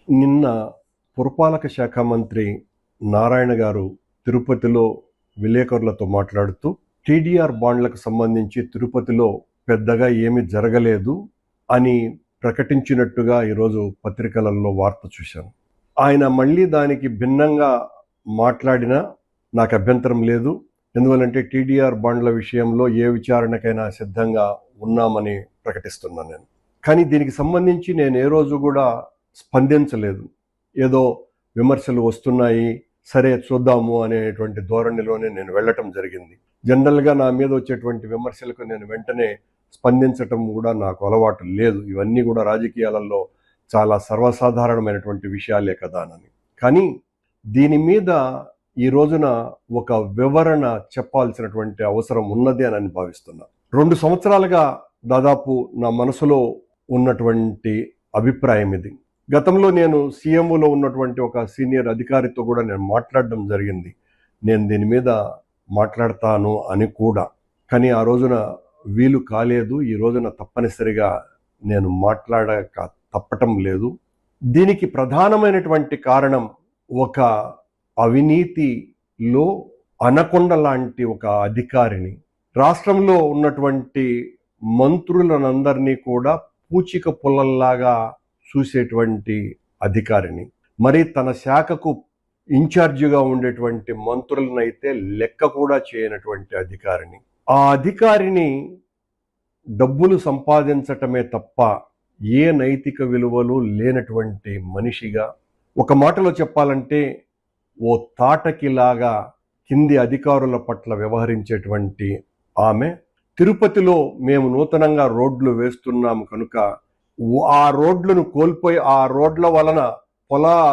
నిన్న పురపాలక శాఖ మంత్రి నారాయణ గారు తిరుపతిలో విలేకరులతో మాట్లాడుతూ టీడీఆర్ బాండ్లకు సంబంధించి తిరుపతిలో పెద్దగా ఏమీ జరగలేదు అని ప్రకటించినట్టుగా ఈరోజు పత్రికలలో వార్త చూశాను. ఆయన మళ్ళీ దానికి భిన్నంగా మాట్లాడినా నాకు అభ్యంతరం లేదు. ఎందువల్లంటే టీడీఆర్ బాండ్ల విషయంలో ఏ విచారణకైనా సిద్ధంగా ఉన్నామని ప్రకటిస్తున్నాను నేను. కానీ దీనికి సంబంధించి నేను ఏ రోజు కూడా స్పందించలేదు. ఏదో విమర్శలు వస్తున్నాయి, సరే చూద్దాము అనేటువంటి ధోరణిలోనే నేను వెళ్ళటం జరిగింది. జనరల్గా నా మీద వచ్చేటువంటి విమర్శలకు నేను వెంటనే స్పందించటం కూడా నాకు అలవాటు లేదు. ఇవన్నీ కూడా రాజకీయాలలో చాలా సర్వసాధారణమైనటువంటి విషయాలే కదా అని. కానీ దీని మీద ఈ రోజున ఒక వివరణ చెప్పాల్సినటువంటి అవసరం ఉన్నది అని భావిస్తున్నా. 2 సంవత్సరాలుగా దాదాపు నా మనసులో ఉన్నటువంటి అభిప్రాయం ఇది. గతంలో నేను సీఎంఓలో ఉన్నటువంటి ఒక సీనియర్ అధికారితో కూడా నేను మాట్లాడడం జరిగింది. నేను దీని మీద మాట్లాడతాను అని కూడా. కానీ ఆ రోజున వీలు కాలేదు. ఈ రోజున తప్పనిసరిగా నేను మాట్లాడక తప్పటం లేదు. దీనికి ప్రధానమైనటువంటి కారణం ఒక అవినీతిలో అనకొండ లాంటి ఒక అధికారిని, రాష్ట్రంలో ఉన్నటువంటి మంత్రులనందరినీ కూడా పూచిక పుల్లల్లాగా చూసేటువంటి అధికారిని, మరి తన శాఖకు ఇన్ఛార్జిగా ఉండేటువంటి మంత్రులనైతే లెక్క కూడా చేయనటువంటి అధికారిని, ఆ అధికారిని డబ్బులు సంపాదించటమే తప్ప ఏ నైతిక విలువలు లేనటువంటి మనిషిగా, ఒక మాటలో చెప్పాలంటే ఓ తాటకిలాగా కింది అధికారుల పట్ల వ్యవహరించేటువంటి ఆమె, తిరుపతిలో మేము నూతనంగా రోడ్లు వేస్తున్నాము కనుక ఆ రోడ్లను కోల్పోయి, ఆ రోడ్ల వలన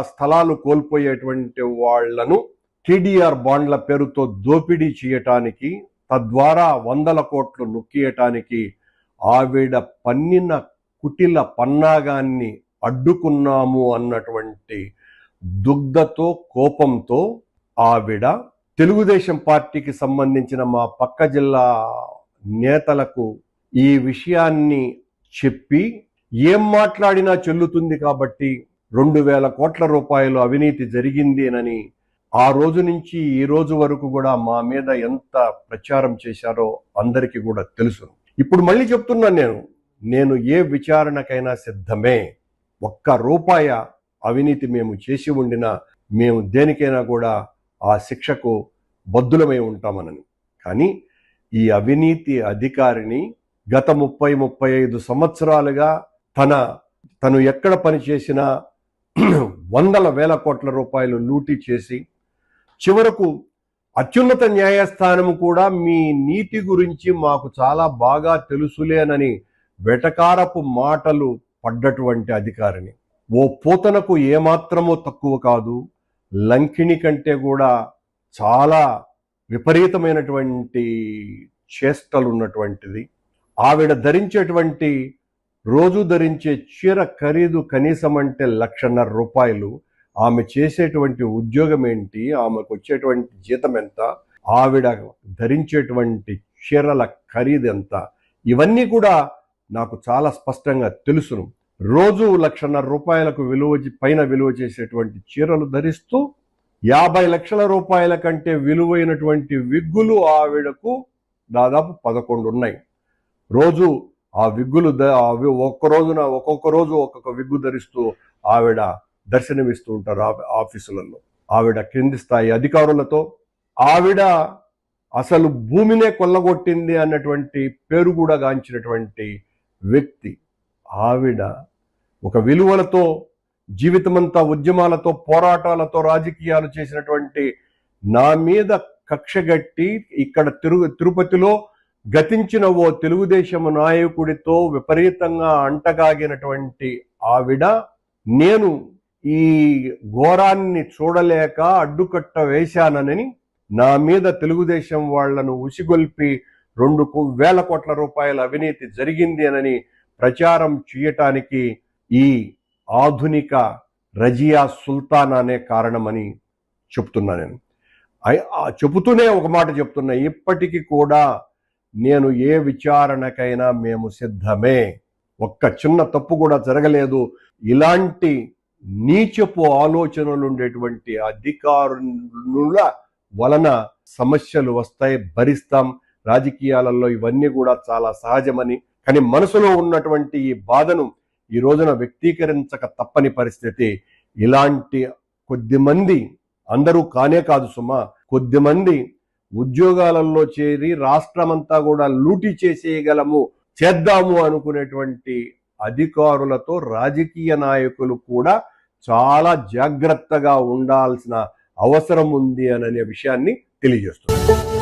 స్థలాలు కోల్పోయేటువంటి వాళ్లను టీడీఆర్ బాండ్ల పేరుతో దోపిడీ చేయటానికి, తద్వారా 100 కోట్లు నొక్కియటానికి ఆవిడ పన్నిన కుటిల పన్నాగాన్ని అడ్డుకున్నాము అన్నటువంటి దుగ్ధతో, కోపంతో ఆవిడ తెలుగుదేశం పార్టీకి సంబంధించిన మా పక్క జిల్లా నేతలకు ఈ విషయాన్ని చెప్పి, ఏం మాట్లాడినా చెల్లుతుంది కాబట్టి 2,000 కోట్ల రూపాయలు అవినీతి జరిగింది అని ఆ రోజు నుంచి ఈ రోజు వరకు కూడా మా మీద ఎంత ప్రచారం చేశారో అందరికీ కూడా తెలుసు. ఇప్పుడు మళ్ళీ చెప్తున్నాను, నేను ఏ విచారణకైనా సిద్ధమే. 1 రూపాయి అవినీతి మేము చేసి ఉండినా మేము దేనికైనా కూడా ఆ శిక్షకు బద్దులమై ఉంటామనని. కానీ ఈ అవినీతి అధికారిని గత 30-35 సంవత్సరాలుగా తను ఎక్కడ పనిచేసినా 100,000 కోట్ల రూపాయలు లూటీ చేసి, చివరకు అత్యున్నత న్యాయస్థానం కూడా మీ నీతి గురించి మాకు చాలా బాగా తెలుసులేనని వెటకారపు మాటలు పడ్డటువంటి అధికారిని, ఓ పూతనకు ఏమాత్రమూ తక్కువ కాదు, లంకిణి కంటే కూడా చాలా విపరీతమైనటువంటి చేష్టలు ఉన్నటువంటిది. ఆవిడ ధరించేటువంటి, రోజు ధరించే చీర ఖరీదు కనీసం అంటే 1,50,000 రూపాయలు. ఆమె చేసేటువంటి ఉద్యోగం ఏంటి, ఆమెకు వచ్చేటువంటి జీతం ఎంత, ఆవిడ ధరించేటువంటి చీరల ఖరీదు ఎంత, ఇవన్నీ కూడా నాకు చాలా స్పష్టంగా తెలుసును. రోజు 1,50,000 రూపాయలకు పైన విలువ చేసేటువంటి చీరలు ధరిస్తూ 50 లక్షల రూపాయల కంటే విలువైనటువంటి విగ్గులు ఆవిడకు దాదాపు 11 ఉన్నాయి. రోజు ఆ విగ్గులు ఒక్కొక్క రోజు ఒక్కొక్క విగ్గు ధరిస్తూ ఆవిడ దర్శనమిస్తూ ఉంటారు ఆఫీసులలో. ఆవిడ కింది స్థాయి అధికారులతో, ఆవిడ అసలు భూమినే కొల్లగొట్టింది అన్నటువంటి పేరు కూడా గాంచినటువంటి వ్యక్తి. ఆవిడ ఒక విలువలతో, జీవితమంతా ఉద్యమాలతో, పోరాటాలతో రాజకీయాలు చేసినటువంటి నా మీద కక్షగట్టి ఇక్కడ తిరుపతిలో గతించిన ఓ తెలుగుదేశం నాయకుడితో విపరీతంగా అంటగాగినటువంటి ఆవిడ, నేను ఈ ఘోరాన్ని చూడలేక అడ్డుకట్ట వేశానని నా మీద తెలుగుదేశం వాళ్లను ఉసిగొల్పి 2,000 కోట్ల రూపాయల అవినీతి జరిగింది అని ప్రచారం చేయటానికి ఈ ఆధునిక రజియా సుల్తాన్ అనే కారణమని చెప్తున్నా. నేను చెబుతూనే ఒక మాట చెప్తున్నా, ఇప్పటికీ కూడా నేను ఏ విచారణకైనా మేము సిద్ధమే. ఒక్క చిన్న తప్పు కూడా జరగలేదు. ఇలాంటి నీచపు ఆలోచనలు ఉండేటువంటి అధికారుల వలన సమస్యలు వస్తాయి, భరిస్తాం. రాజకీయాలలో ఇవన్నీ కూడా చాలా సహజమని, కానీ మనసులో ఉన్నటువంటి ఈ బాధను ఈ రోజున వ్యక్తీకరించక తప్పని పరిస్థితి. ఇలాంటి కొద్దిమంది, అందరూ కానే కాదు సుమా, కొద్దిమంది ఉద్యోగాలలో చేరి రాష్ట్రమంతా కూడా లూటీ చేద్దాము అనుకునేటువంటి అధికారులతో రాజకీయ నాయకులు కూడా చాలా జాగ్రత్తగా ఉండాల్సిన అవసరం ఉంది అనే విషయాన్ని తెలియజేస్తుంది.